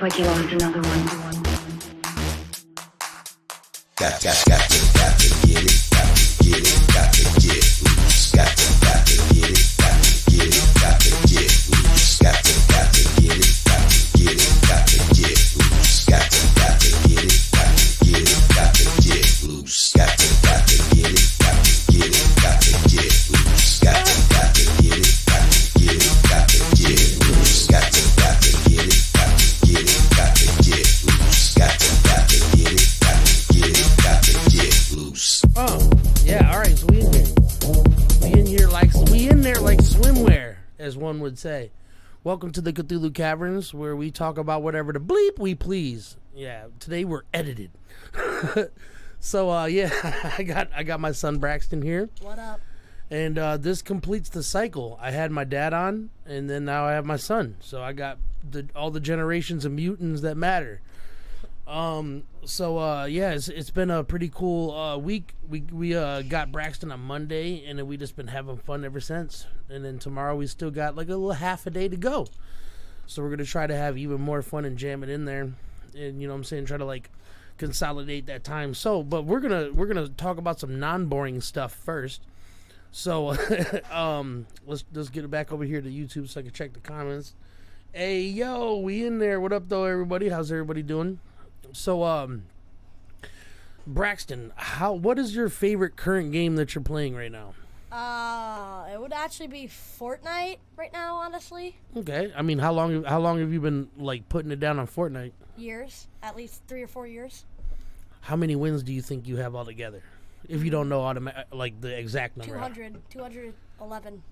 like you lost another one. Got to get it, got to get it, got to get loose. Got to get it, got to get it, got to get loose. Got to get it, got to get it, got to get loose. Got to get it, got to get it, got to get loose. Got to get it, got to get it, got to get loose. Got to get it, got to get it, got to get loose. Got to get it, got to get it, got to get loose. Got to get it, got to get it, got to get loose. Oh, yeah, alright, so we in here. We in there like swimwear, as one would say. Welcome to the Cthulhu Caverns, where we talk about whatever the bleep we please. Yeah, today we're edited. So, yeah, I got my son Braxton here. What up? And this completes the cycle. I had my dad on, and then now I have my son. So I got all the generations of mutants that matter. Yeah, it's been a pretty cool week. We got Braxton on Monday, and then we just been having fun ever since. And then tomorrow we still got like a little half a day to go. So we're gonna try to have even more fun and jam it in there, and you know what I'm saying, try to like consolidate that time. So, but we're gonna talk about some non-boring stuff first. So, let's get it back over here to YouTube so I can check the comments. Hey, yo, we in there. What up, though, everybody? How's everybody doing? So, Braxton, what is your favorite current game that you're playing right now? It would actually be Fortnite right now, honestly. Okay. I mean, how long have you been like putting it down on Fortnite? Years, at least 3 or 4 years. How many wins do you think you have altogether? If you don't know like the exact number. 211.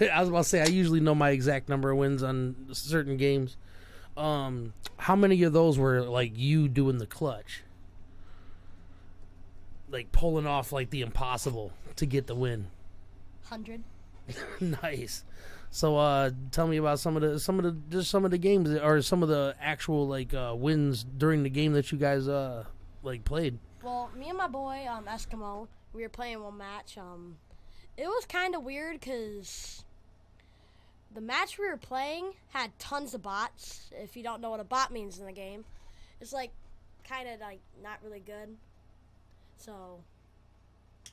I was about to say, I usually know my exact number of wins on certain games. How many of those were like you doing the clutch? Like pulling off like the impossible to get the win. 100. Nice. So tell me about some of the games, or some of the actual like wins during the game that you guys like played. Well, me and my boy Eskimo, we were playing one match. It was kind of weird because the match we were playing had tons of bots. If you don't know what a bot means in the game, it's like kind of like not really good. So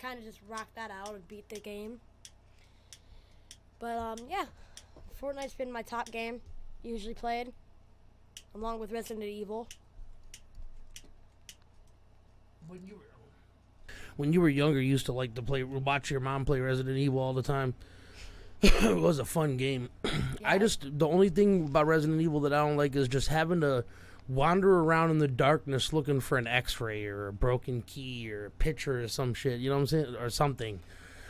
kind of just rocked that out and beat the game. But yeah, Fortnite's been my top game usually played, along with Resident Evil. When you were younger, you used to like to watch your mom play Resident Evil all the time. It was a fun game. Yeah. The only thing about Resident Evil that I don't like is just having to wander around in the darkness looking for an X-ray or a broken key or a picture or some shit, you know what I'm saying? Or something.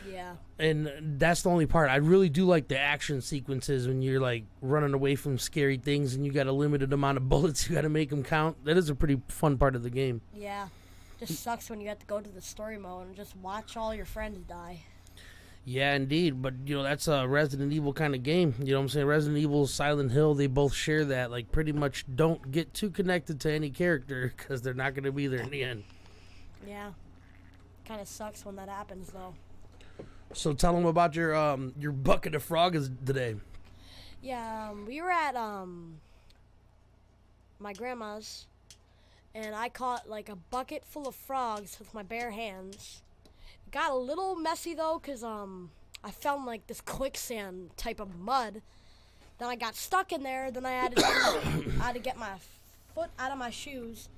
Yeah. And that's the only part. I really do like the action sequences when you're like running away from scary things and you got a limited amount of bullets, you got to make them count. That is a pretty fun part of the game. Yeah. Just sucks when you have to go to the story mode and just watch all your friends die. Yeah, indeed. But, you know, that's a Resident Evil kind of game. You know what I'm saying? Resident Evil, Silent Hill, they both share that. Like, pretty much don't get too connected to any character because they're not going to be there in the end. Yeah. Kind of sucks when that happens, though. So tell them about your bucket of frogs today. Yeah, we were at my grandma's, and I caught like a bucket full of frogs with my bare hands. It got a little messy though, cause I found like this quicksand type of mud. Then I got stuck in there. Then I had to get my foot out of my shoes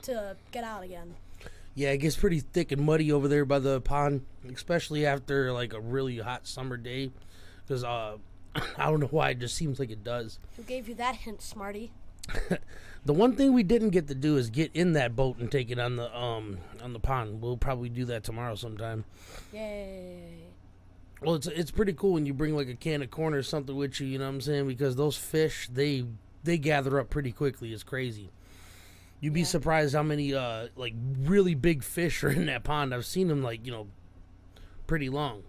to get out again. Yeah, it gets pretty thick and muddy over there by the pond, especially after like a really hot summer day. Because I don't know why, it just seems like it does. Who gave you that hint, Smarty? The one thing we didn't get to do is get in that boat and take it on the pond. We'll probably do that tomorrow sometime. Yay! Well, it's pretty cool when you bring like a can of corn or something with you. You know what I'm saying? Because those fish they gather up pretty quickly. It's crazy. You'd be surprised how many like really big fish are in that pond. I've seen them like, you know, pretty long.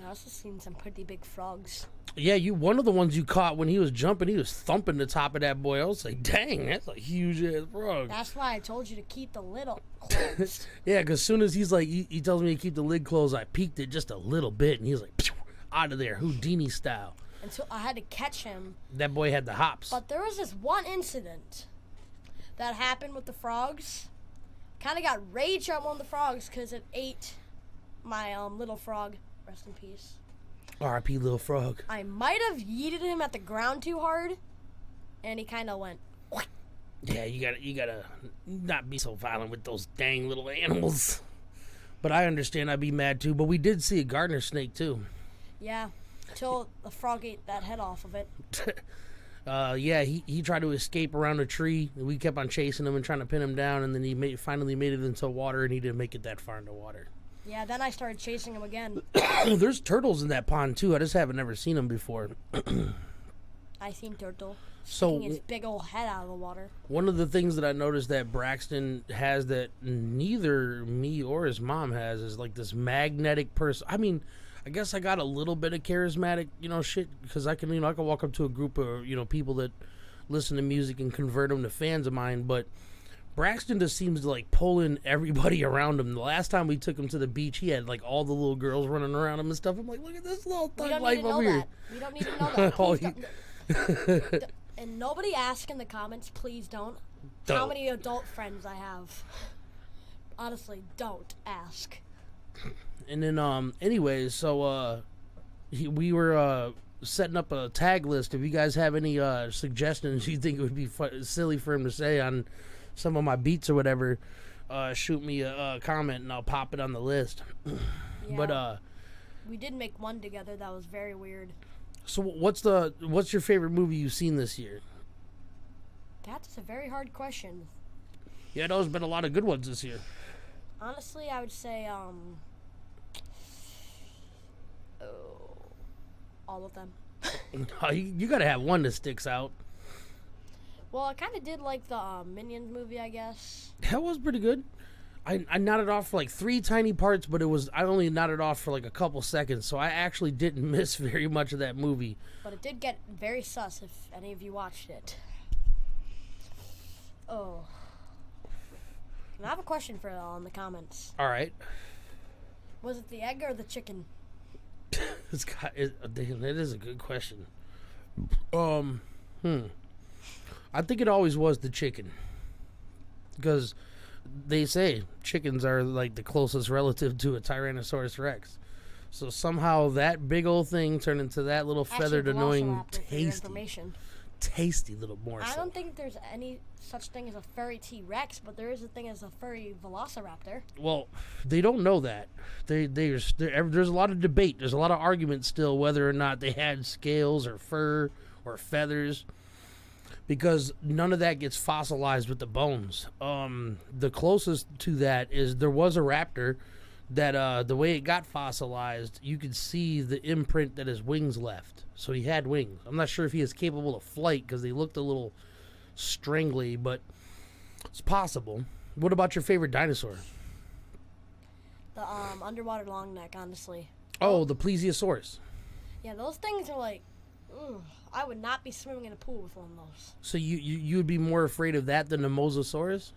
I've also seen some pretty big frogs. Yeah, one of the ones you caught when he was jumping, he was thumping the top of that boy. I was like, dang, that's a huge ass frog. That's why I told you to keep the lid closed. Yeah, because as soon as he's like, he tells me to keep the lid closed, I peeked it just a little bit, and he was like, out of there, Houdini style. until I had to catch him. That boy had the hops. But there was this one incident that happened with the frogs. Kind of got rage at one of the frogs because it ate my little frog. Rest in peace. R.I.P. Little Frog. I might have yeeted him at the ground too hard, and he kind of went. Yeah, you gotta not be so violent with those dang little animals. But I understand I'd be mad too. But we did see a gardener snake too. Yeah, till the frog ate that head off of it. Yeah, he tried to escape around a tree. We kept on chasing him and trying to pin him down, and then he finally made it into water, and he didn't make it that far into water. Yeah, then I started chasing him again. There's turtles in that pond too. I just haven't never seen them before. I seen turtle So sticking his big old head out of the water. one of the things that I noticed that Braxton has that neither me or his mom has is like this magnetic person. I mean, I guess I got a little bit of charismatic, shit, because I can walk up to a group of, people that listen to music and convert them to fans of mine, but Braxton just seems to like pull in everybody around him. The last time we took him to the beach, he had like all the little girls running around him and stuff. I'm like, look at this little thug life over here. We don't need to know that. Please don't. And nobody ask in the comments, please don't. How many adult friends I have. Honestly, don't ask. And then, anyways, so we were setting up a tag list. If you guys have any suggestions you think it would be silly for him to say on some of my beats or whatever, shoot me a comment and I'll pop it on the list. Yeah. But we did make one together that was very weird. so what's your favorite movie you've seen this year? That's a very hard question. Yeah, there's been a lot of good ones this year. Honestly, I would say all of them. You gotta have one that sticks out. Well, I kind of did like the Minions movie, I guess. That was pretty good. I nodded off for like 3 tiny parts, but I only nodded off for like a couple seconds, so I actually didn't miss very much of that movie. But it did get very sus if any of you watched it. Oh. And I have a question for y'all in the comments. All right. Was it the egg or the chicken? Damn, that is a good question. I think it always was the chicken. Because they say chickens are like the closest relative to a Tyrannosaurus Rex. So somehow that big old thing turned into that little feathered, annoying, tasty little morsel. I don't think there's any such thing as a furry T-Rex, but there is a thing as a furry Velociraptor. Well, they don't know that. There's a lot of debate. There's a lot of argument still whether or not they had scales or fur or feathers, because none of that gets fossilized with the bones. The closest to that is there was a raptor that the way it got fossilized, you could see the imprint that his wings left. So he had wings. I'm not sure if he is capable of flight because they looked a little strangly, but it's possible. What about your favorite dinosaur? The underwater long neck, honestly. Oh, the plesiosaurus. Yeah, those things are like, I would not be swimming in a pool with one of those. So you would be more afraid of that than the mosasaurus?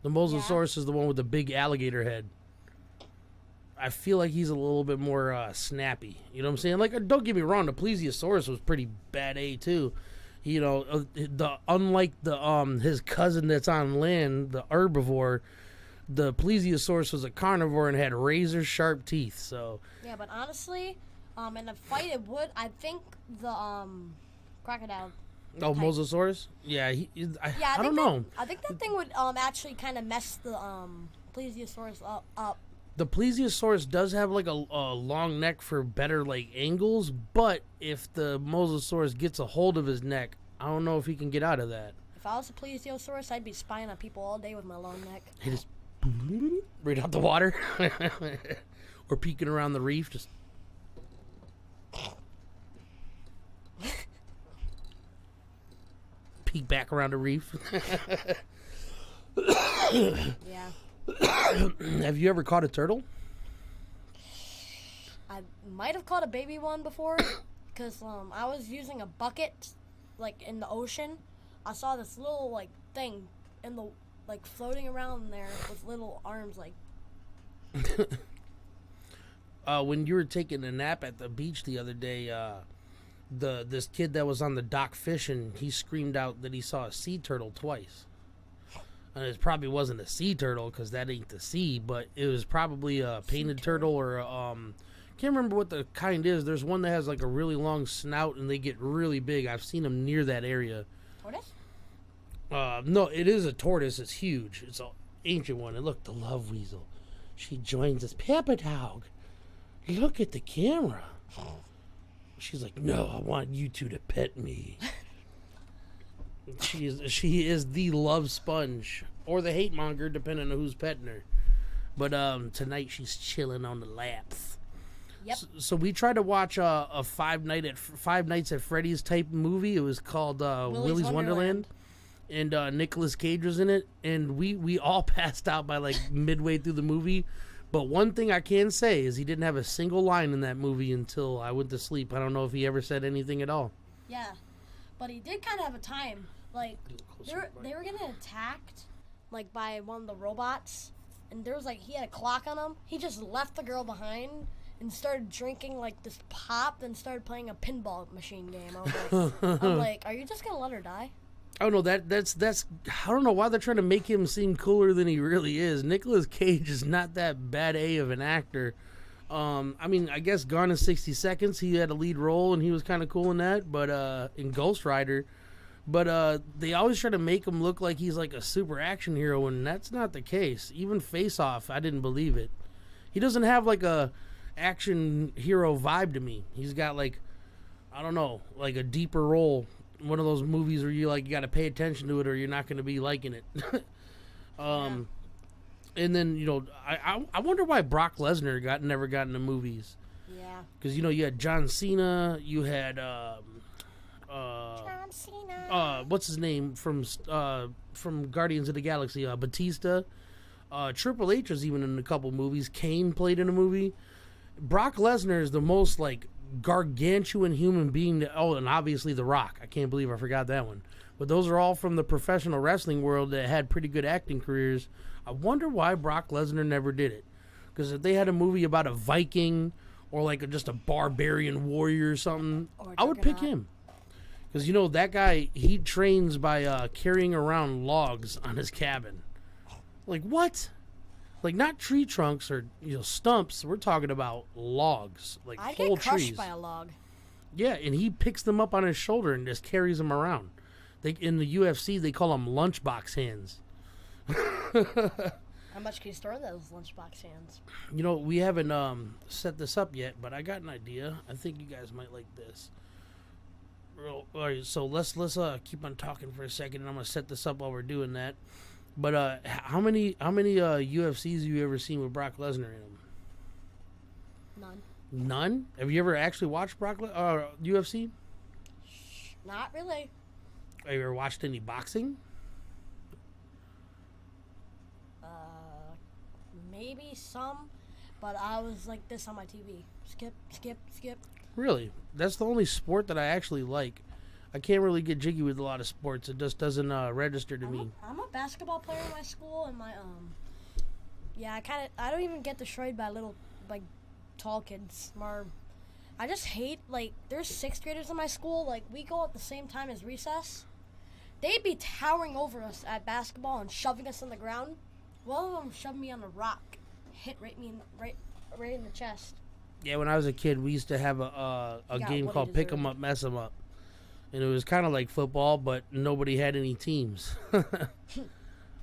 The mosasaurus is the one with the big alligator head. I feel like he's a little bit more snappy. You know what I'm saying? Like, don't get me wrong, the plesiosaurus was pretty bad A too. You know, unlike his cousin that's on land, the herbivore, the plesiosaurus was a carnivore and had razor sharp teeth. So yeah, but honestly, in a fight it would. I think the crocodile. Oh, mosasaurus? Yeah, I don't know. I think that thing would actually kind of mess the plesiosaurus up. The plesiosaurus does have like a long neck for better like angles, but if the mosasaurus gets a hold of his neck, I don't know if he can get out of that. If I was a plesiosaurus, I'd be spying on people all day with my long neck. He just right out the water, or peeking around the reef, just. Peek back around the reef. Yeah. Have you ever caught a turtle? I might have caught a baby one before, because I was using a bucket, like in the ocean. I saw this little like thing in the floating around there with little arms like. When you were taking a nap at the beach the other day, this kid that was on the dock fishing, he screamed out that he saw a sea turtle twice. And it probably wasn't a sea turtle because that ain't the sea, but it was probably a painted turtle or can't remember what the kind is. There's one that has like a really long snout and they get really big. I've seen them near that area. Tortoise? No, it is a tortoise. It's huge. It's an ancient one. And look, the love weasel. She joins us. Peppa Dog, look at the camera. She's like, no, I want you two to pet me. She is the love sponge or the hate monger, depending on who's petting her. But tonight she's chilling on the laps. Yep. So we tried to watch a Five Nights at Freddy's type movie. It was called Willy's Wonderland, and Nicolas Cage was in it. And we all passed out by like midway through the movie. But one thing I can say is he didn't have a single line in that movie until I went to sleep. I don't know if he ever said anything at all. Yeah, but he did kind of have a time. Like they were getting attacked, like by one of the robots, and there was like he had a clock on him. He just left the girl behind and started drinking like this pop, and started playing a pinball machine game. I'm like, are you just gonna let her die? Oh no, that's I don't know why they're trying to make him seem cooler than he really is. Nicolas Cage is not that bad of an actor. I mean, I guess Gone in 60 Seconds, he had a lead role and he was kind of cool in that, but in Ghost Rider. But they always try to make him look like he's like a super action hero, and that's not the case. Even Face Off, I didn't believe it. He doesn't have like a action hero vibe to me. He's got like, I don't know, like a deeper role. One of those movies where you got to pay attention to it or you're not going to be liking it. And then, I wonder why Brock Lesnar never got into movies. Yeah. Because, you had John Cena, you had, John Cena. What's his name from Guardians of the Galaxy? Batista. Triple H was even in a couple movies. Kane played in a movie. Brock Lesnar is the most, gargantuan human being and obviously The Rock. I can't believe I forgot that one. But those are all from the professional wrestling world that had pretty good acting careers. I wonder why Brock Lesnar never did it. Because if they had a movie about a Viking or just a barbarian warrior or something, I would pick him. Because that guy, he trains by carrying around logs on his cabin. Like what? Not tree trunks or stumps. We're talking about logs, I'd whole get crushed trees. by a log. Yeah, and he picks them up on his shoulder and just carries them around. In the UFC, they call them lunchbox hands. How much can you store in those lunchbox hands? We haven't set this up yet, but I got an idea. I think you guys might like this. All right, so let's keep on talking for a second, and I'm gonna set this up while we're doing that. But how many UFCs have you ever seen with Brock Lesnar in them? None. None? Have you ever actually watched UFC? Not really. Have you ever watched any boxing? Maybe some, but I was like this on my TV. Skip, skip, skip. Really? That's the only sport that I actually like. I can't really get jiggy with a lot of sports. It just doesn't register to me. I'm a basketball player in my school, and I don't even get destroyed by little tall kids. I just hate there's 6th graders in my school. We go at the same time as recess. They'd be towering over us at basketball and shoving us on the ground. One of them shoved me on a rock, hit right in the chest. Yeah, when I was a kid, we used to have a game called Pick 'em Up, Mess 'em Up. And it was kind of like football, but nobody had any teams.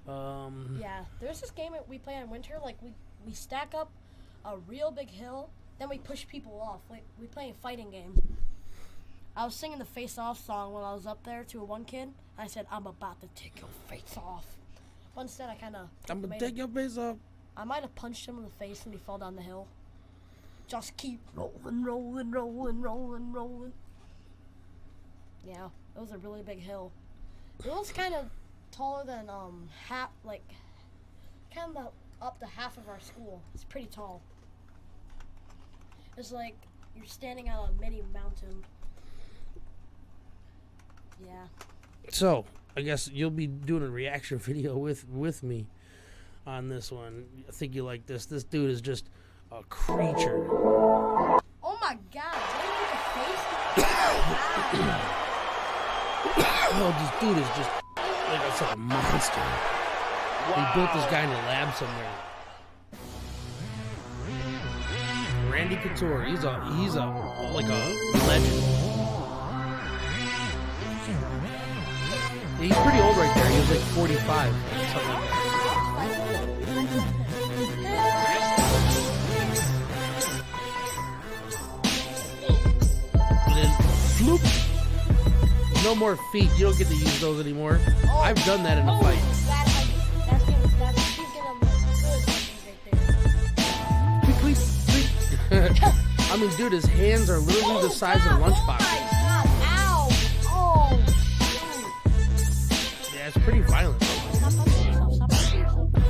Yeah, there's this game that we play in winter. We stack up a real big hill, then we push people off. We play a fighting game. I was singing the Face Off song when I was up there to one kid. I said, I'm about to take your face off. But instead, I'm going to take your face off. I might have punched him in the face and he fell down the hill. Just keep rolling, rolling, rolling, rolling, rolling. Yeah, it was a really big hill. It was kind of taller than kind of up to half of our school. It's pretty tall. It's like you're standing on a mini mountain. Yeah. So, I guess you'll be doing a reaction video with me on this one. I think you like this. This dude is just a creature. Oh my God! Did you make a face? Oh, this dude is just like it's like a monster. They built this guy in a lab somewhere. Randy Couture, he's a like a legend. He's pretty old right there. He was like 45, something like that. And then, floop. No more feet. You don't get to use those anymore. I've done that in a fight. I mean, dude, his hands are literally the size of lunchboxes. Ow! Oh! Yeah, it's pretty violent.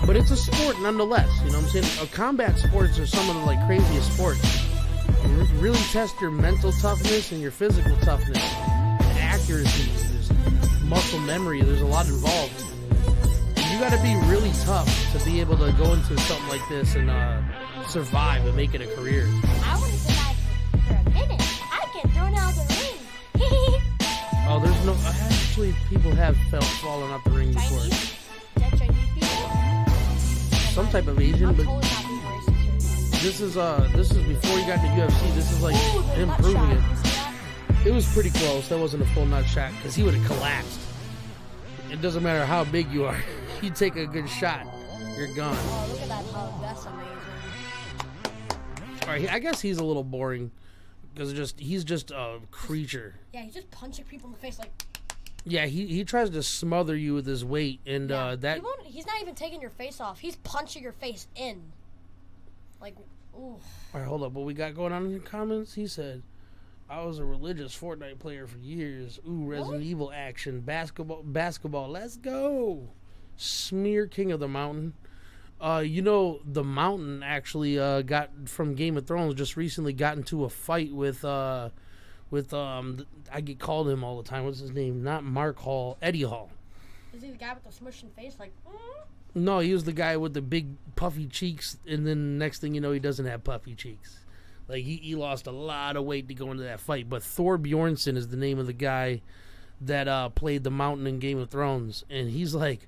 But it's a sport nonetheless. You know what I'm saying? Combat sports are some of the like craziest sports. You really test your mental toughness and your physical toughness, and accuracy, there's muscle memory. There's a lot involved. And you got to be really tough to be able to go into something like this and survive and make it a career. I would have survived for a minute. I get thrown out of the ring. Oh, there's no. Actually, people have fallen out the ring before. Chinese? Is that Chinese people? Some type of Asian, I'm but totally not being racist right this is before you got to UFC. This is like now. Ooh, the him nut proving shot. it. You see that? It was pretty close. That wasn't a full nut shot because he would have collapsed. It doesn't matter how big you are. You take a good shot, you're gone. Oh, look at that hug. That's amazing. All right, I guess he's a little boring because he's just a creature. Yeah, he's just punching people in the face like. Yeah, he tries to smother you with his weight, and that. He's not even taking your face off. He's punching your face in. Like, ooh. All right, hold up. What we got going on in the comments? He said, "I was a religious Fortnite player for years. Ooh, Resident Evil action, basketball. Let's go." Smear King of the Mountain. You know, the Mountain actually got from Game of Thrones. Just recently got into a fight with I get called him all the time. What's his name? Not Mark Hall, Eddie Hall. Is he the guy with the smushing face? Like, No, he was the guy with the big puffy cheeks, and then next thing you know, he doesn't have puffy cheeks. Like he lost a lot of weight to go into that fight. But Thor Bjornsson is the name of the guy that played the Mountain in Game of Thrones, and he's like,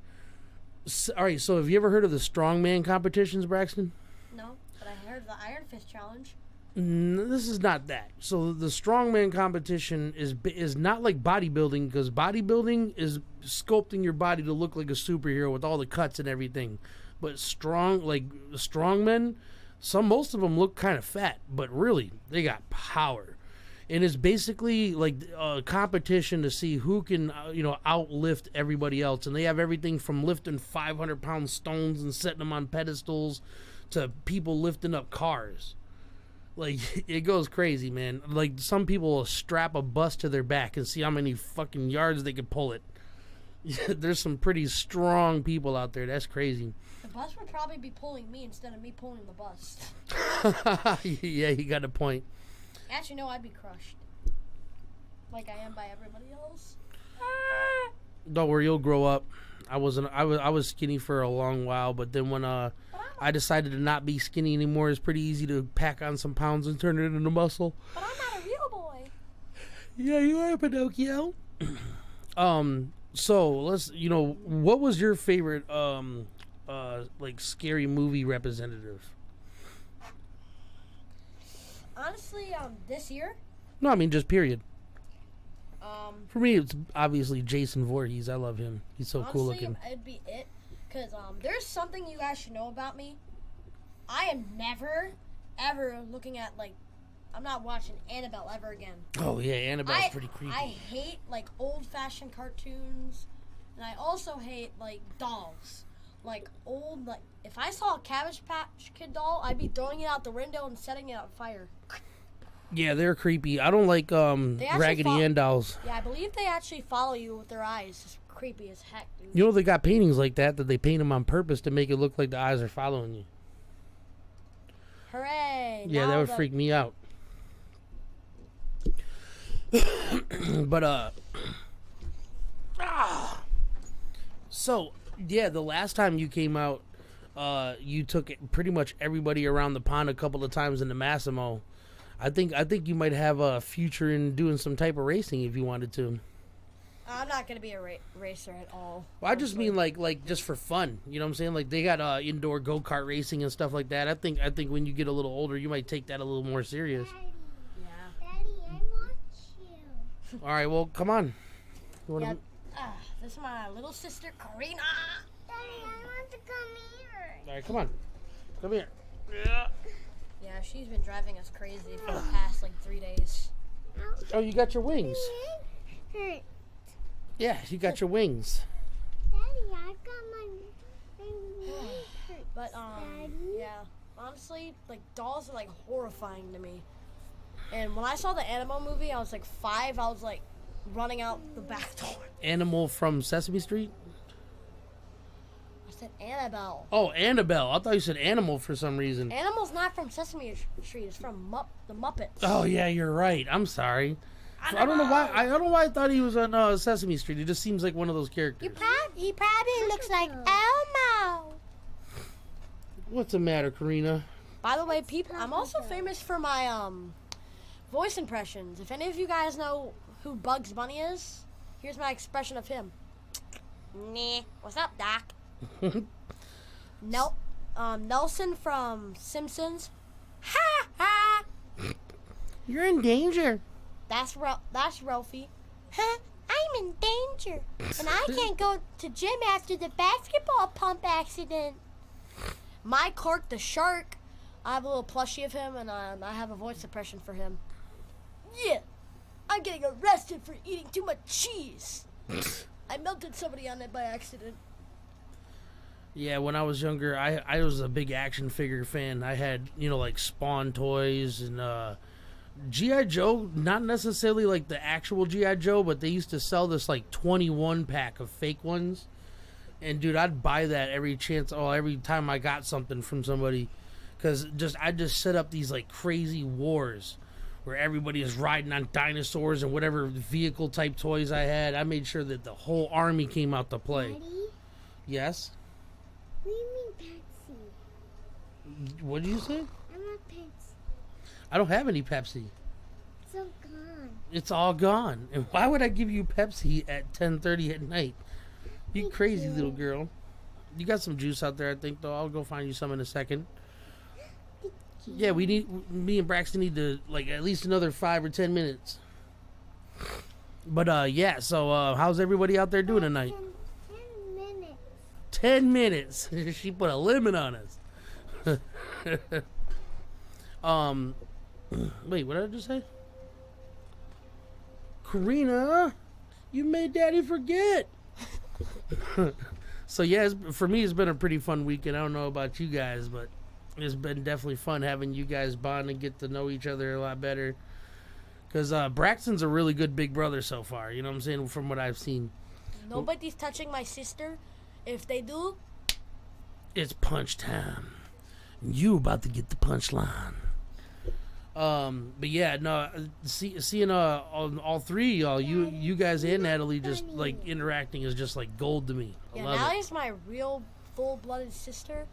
all right. So have you ever heard of the strongman competitions, Braxton? no, but I heard the Iron Fist challenge. This is not that. So the strongman competition is not like bodybuilding, because bodybuilding is sculpting your body to look like a superhero with all the cuts and everything. But strongmen, most of them look kind of fat, but really they got power. And it's basically like a competition to see who can outlift everybody else. And they have everything from lifting 500-pound stones and setting them on pedestals to people lifting up cars. Like, it goes crazy, man. Like, some people will strap a bus to their back and see how many fucking yards they can pull it. There's some pretty strong people out there. That's crazy. The bus would probably be pulling me instead of me pulling the bus. Yeah, you got a point. Actually, no, I'd be crushed. Like I am by everybody else. Don't worry, you'll grow up. I was skinny for a long while, but then when I decided to not be skinny anymore, it's pretty easy to pack on some pounds and turn it into muscle. But I'm not a real boy. Yeah, you are, Pinocchio. So let's, what was your favorite like scary movie representative? Honestly, this year. No, I mean just period. For me, it's obviously Jason Voorhees. I love him. He's so cool looking. It'd be it, because there's something you guys should know about me. I am never, ever looking at, like, I'm not watching Annabelle ever again. Oh yeah, Annabelle's pretty creepy. I hate like old-fashioned cartoons, and I also hate like dolls. Like if I saw a Cabbage Patch Kid doll, I'd be throwing it out the window and setting it on fire. Yeah, they're creepy. I don't like Raggedy Ann dolls. Yeah, I believe they actually follow you with their eyes. It's creepy as heck, dude. You know, they got paintings like that they paint them on purpose to make it look like the eyes are following you. Hooray! Yeah, that would freak me out. But so yeah, the last time you came out, you took pretty much everybody around the pond a couple of times in the Massimo. I think you might have a future in doing some type of racing if you wanted to. I'm not gonna be a racer at all. Well, I just mean like just for fun. You know what I'm saying? Like they got indoor go-kart racing and stuff like that. I think when you get a little older, you might take that a little more serious. Yeah. Daddy, I want you. All right, well, come on. You wanna... Yeah. This is my little sister, Karina. Daddy, I want to come here. All right, come on. Come here. Yeah, she's been driving us crazy for the past like 3 days. Oh, you got your wings. Hurt. Yeah, you got your wings. Daddy, I got my hurt. But Daddy? yeah, honestly, like dolls are like horrifying to me. And when I saw the Animal movie, I was like 5. I was like running out the back door. Animal from Sesame Street? I said Annabelle. Oh, Annabelle. I thought you said animal for some reason. Animal's not from Sesame Street. It's from the Muppets. Oh yeah, you're right. I'm sorry. I don't know why. I don't know why I thought he was on Sesame Street. He just seems like one of those characters. He probably looks like Elmo. What's the matter, Karina? By the way, people, I'm also famous for my voice impressions. If any of you guys know who Bugs Bunny is, here's my expression of him. Nah, what's up, Doc? Nelson from Simpsons. Ha ha! You're in danger. That's Ralphie. Huh? I'm in danger. And I can't go to gym after the basketball pump accident. My Clark the Shark. I have a little plushie of him, and I have a voice impression for him. Yeah, I'm getting arrested for eating too much cheese. I melted somebody on it by accident. Yeah, when I was younger, I was a big action figure fan. I had, like Spawn toys and G.I. Joe, not necessarily like the actual G.I. Joe, but they used to sell this like 21 pack of fake ones. And dude, I'd buy that every time I got something from somebody. Because I just set up these like crazy wars where everybody is riding on dinosaurs and whatever vehicle type toys I had. I made sure that the whole army came out to play. Daddy, Yes? what do you mean Pepsi? What did you say? I want Pepsi. I don't have any Pepsi. It's all gone. It's all gone. And why would I give you Pepsi at 10:30 at night? You crazy little girl. You got some juice out there, I think, though. I'll go find you some in a second. Yeah, me and Braxton need to, like, at least another 5 or 10 minutes. But, yeah, so, how's everybody out there doing tonight? 10 minutes. 10 minutes. She put a limit on us. Wait, what did I just say? Karina, you made Daddy forget. So, yeah, for me, it's been a pretty fun weekend. I don't know about you guys, but it's been definitely fun having you guys bond and get to know each other a lot better. Because Braxton's a really good big brother so far, you know what I'm saying, from what I've seen. Nobody's touching my sister. If they do, It's punch time. You about to get the punchline. But yeah, no, seeing all three of y'all, you guys and Natalie just like interacting is just like gold to me. I yeah, love it. Natalie's my real full-blooded sister.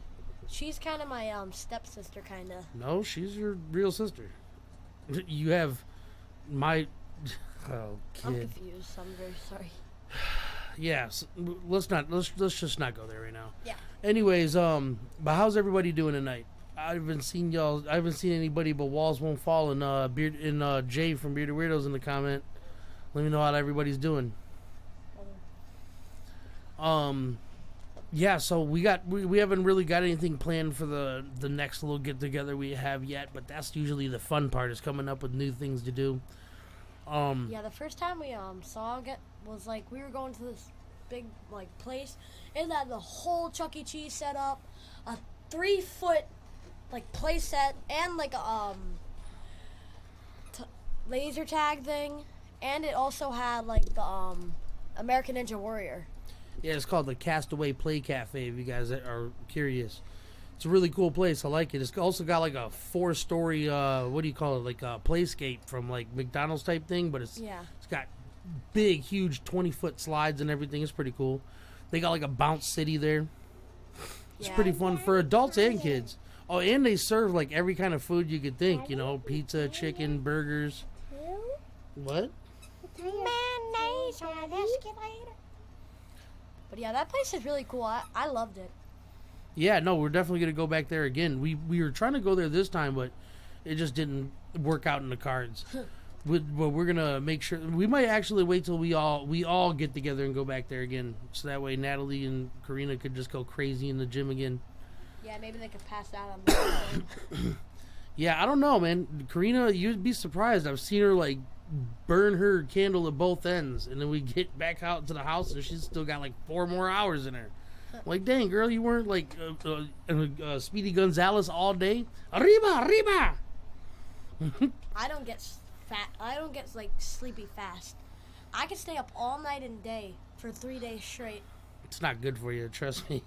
She's kind of my stepsister, kind of. No, she's your real sister. You have my I'm kid. confused. I'm very sorry. Yes, let's just not go there right now. Yeah. Anyways, but how's everybody doing tonight? I haven't seen anybody but Walls Won't Fall and Jay from Bearded Weirdos in the comment. Let me know how everybody's doing. Yeah, so we haven't really got anything planned for the next little get together we have yet, but that's usually the fun part, is coming up with new things to do. Yeah, the first time we saw it was like we were going to this big like place. It had the whole Chuck E. Cheese set up, a 3-foot like play set, and like a laser tag thing, and it also had like the American Ninja Warrior. Yeah, it's called the Castaway Play Cafe, if you guys are curious. It's a really cool place. I like it. It's also got like a 4-story, what do you call it, like a playscape from like McDonald's type thing, but it's got big, huge 20-foot slides and everything. It's pretty cool. They got like a bounce city there. It's pretty fun for adults and kids. Oh, and they serve like every kind of food you could think. You know, pizza, chicken, burgers. What? Mayonnaise on an escalator. But yeah, that place is really cool. I loved it. Yeah, no, we're definitely gonna go back there again. We were trying to go there this time, but it just didn't work out in the cards. But we're gonna make sure we might actually wait till we all get together and go back there again, so that way Natalie and Karina could just go crazy in the gym again. Yeah, maybe they could pass out on the Yeah, I don't know, man. Karina, you'd be surprised. I've seen her like burn her candle at both ends, and then we get back out to the house and she's still got like 4 more hours in her. Like, dang, girl, you weren't like Speedy Gonzalez all day. Arriba, arriba. I don't get like sleepy fast. I can stay up all night and day for 3 days straight. It's not good for you, trust me.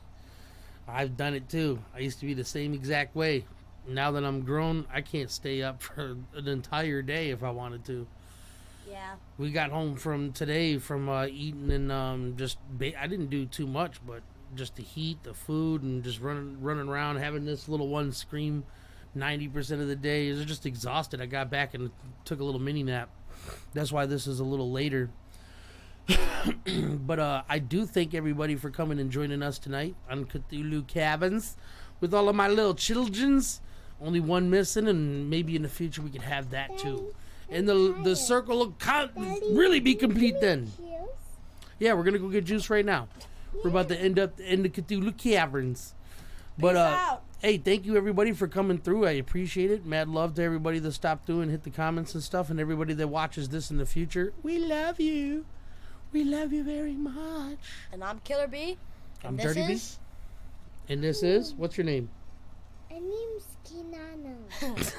I've done it too. I used to be the same exact way. Now that I'm grown, I can't stay up for an entire day if I wanted to. Yeah. We got home from today from eating and I didn't do too much, but just the heat, the food, and just running around having this little one scream 90% of the day. I was just exhausted. I got back and took a little mini nap. That's why this is a little later. But I do thank everybody for coming and joining us tonight on Cthulhu Cabins with all of my little childrens. Only one missing, and maybe in the future we could have that too. And the circle will really be complete then. Yeah, we're gonna go get juice right now. We're about to end the Cthulhu Caverns. But hey, thank you everybody for coming through. I appreciate it. Mad love to everybody that stopped through and hit the comments and stuff, and everybody that watches this in the future. We love you. We love you very much. And I'm Killer B. I'm Dirty B. And this is, what's your name? My name's Kinano.